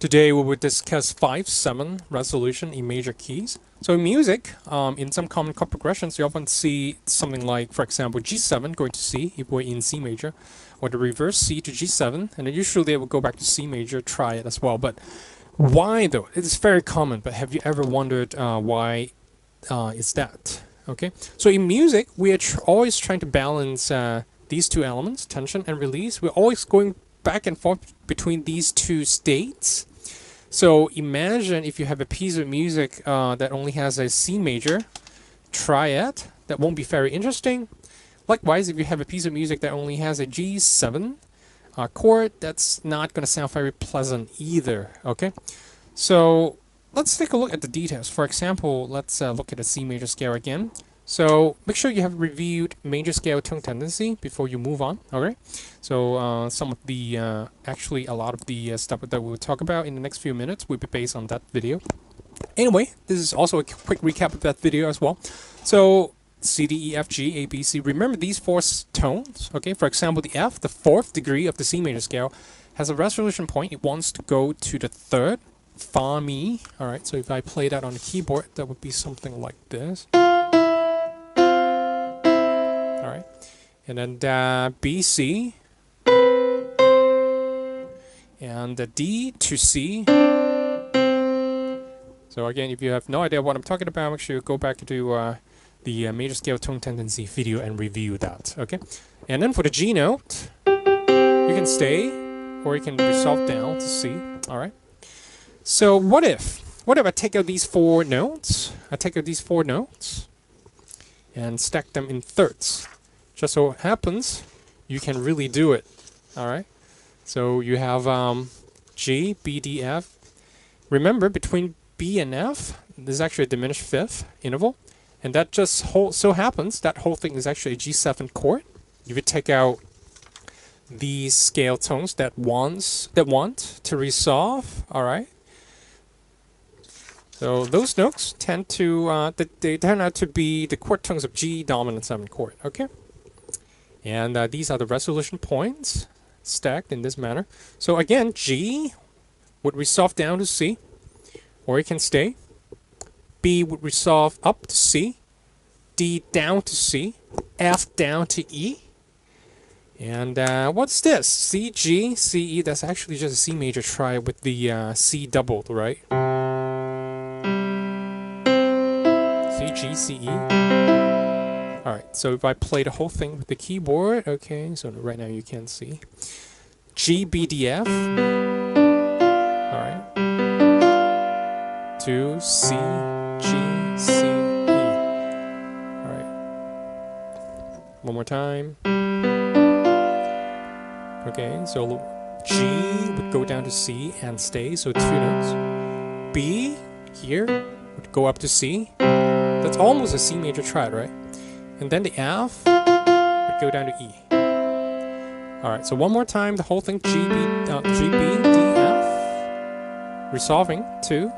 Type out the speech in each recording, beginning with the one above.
Today we will discuss 5/7 resolution in major keys. So in music, in some common chord progressions, you often see something like, for example, G7 going to C if we're in C major, or the reverse C to G7, and then usually they will go back to C major, try it as well. But why though? It's very common, but have you ever wondered why is that? Okay, so in music, we are always trying to balance these two elements, tension and release. We're always going back and forth between these two states. So imagine if you have a piece of music that only has a C major triad, that won't be very interesting. Likewise, if you have a piece of music that only has a G7 chord, that's not going to sound very pleasant either. Okay, so let's take a look at the details. For example, let's look at the C major scale again. So make sure you have reviewed major scale tone tendency before you move on. Okay, so some of the actually a lot of the stuff that we'll talk about in the next few minutes will be based on that video. Anyway, this is also a quick recap of that video as well. So C, D, E, F, G, A, B, C. Remember these four tones. Okay, for example, the F, the fourth degree of the C major scale, has a resolution point. It wants to go to the third, Fa, Mi. All right, so if I play that on the keyboard, that would be something like this. Alright, and then B, C, and D to C. So again, if you have no idea what I'm talking about, make sure you go back to the major scale tone tendency video and review that. Okay, and then for the G note, you can stay or you can resolve down to C. Alright, so what if I take out these four notes? And stack them in thirds. Just so happens, you can really do it. Alright? So you have G, B, D, F. Remember, between B and F, there's actually a diminished fifth interval. And that just so happens, that whole thing is actually a G7 chord. You could take out these scale tones that want to resolve. Alright? So those notes tend to, they turn out to be the chord tones of G dominant 7 chord, okay? And these are the resolution points stacked in this manner. So again, G would resolve down to C, or it can stay. B would resolve up to C, D down to C, F down to E. And what's this? C, G, C, E, that's actually just a C major triad with the C doubled, right? G, C, E. Alright, so if I play the whole thing with the keyboard, okay, so right now you can't see. G, B, D, F. Alright. To C, G, C, E. Alright. One more time. Okay, so G would go down to C and stay, so 2 notes. B, here, would go up to C. That's almost a C major triad, right? And then the F would go down to E. Alright, so one more time, the whole thing, G, B, D, F, resolving to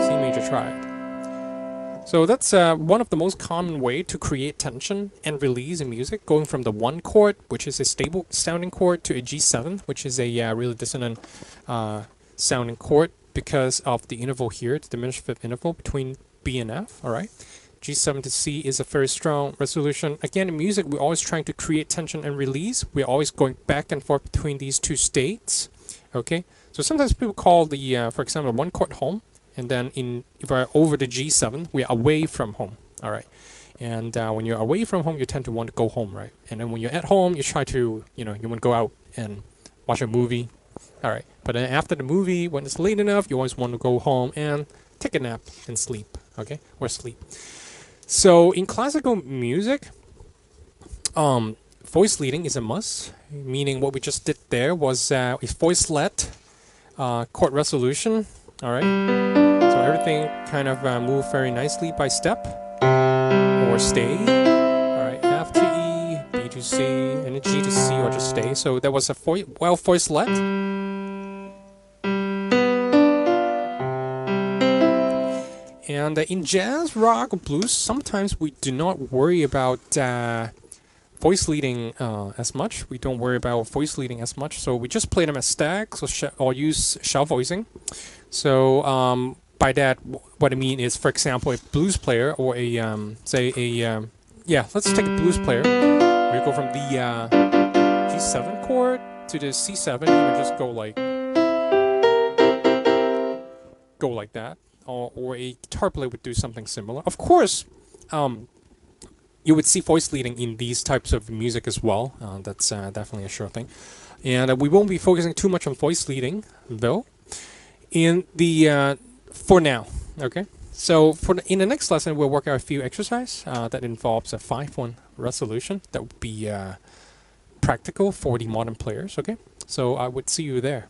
C major triad. So that's one of the most common way to create tension and release in music, going from the 1 chord, which is a stable sounding chord, to a G7, which is a really dissonant sounding chord, because of the interval here, the diminished fifth interval between B and F. Alright, G7 to C is a very strong resolution. Again, in music, we're always trying to create tension and release. We're always going back and forth between these two states. Okay, so sometimes people call the, for example, 1 chord home, and then if we're over the G7, we're away from home. Alright, and when you're away from home, you tend to want to go home, right? And then when you're at home, you try to, you want to go out and watch a movie. Alright, but then after the movie, when it's late enough, you always want to go home and take a nap and sleep, okay? Or sleep. So in classical music, voice leading is a must, meaning what we just did there was a voice-led chord resolution, alright? So everything kind of moved very nicely by step, or stay. Alright, F to E, B to C, and then G to C, or just stay. So that was a voice-led. And in jazz, rock, or blues, sometimes we do not worry about voice leading as much. We don't worry about voice leading as much. So we just play them as stacks or use shout voicing. So by that, what I mean is, for example, a blues player or a say a yeah, let's take a blues player. We go from the G7 chord to the C7. You would just go like that, or a guitar player would do something similar. Of course, you would see voice leading in these types of music as well. That's definitely a sure thing. And we won't be focusing too much on voice leading, though, in the for now. Okay. So in the next lesson, we'll work out a few exercises that involves a 5-1 resolution that would be practical for the modern players. Okay. So I would see you there.